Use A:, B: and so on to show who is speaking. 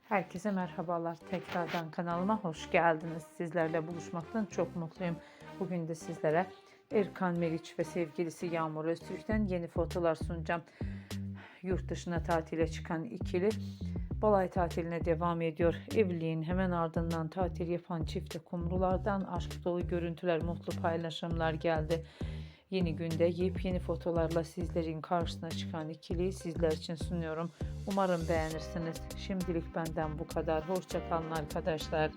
A: Herkese merhabalar. Tekrardan kanalıma hoş geldiniz. Sizlerle buluşmaktan çok mutluyum. Bugün de sizlere Erkan Meriç ve sevgilisi Yağmur Öztürk'ten yeni fotolar sunacağım. Yurt dışına tatile çıkan ikili balay tatiline devam ediyor. Evliliğin hemen ardından tatil yapan çifte kumrulardan aşk dolu görüntüler, mutlu paylaşımlar geldi. Yeni günde yepyeni fotolarla sizlerin karşısına çıkan ikiliyi sizler için sunuyorum. Umarım beğenirsiniz. Şimdilik benden bu kadar. Hoşça kalın arkadaşlar.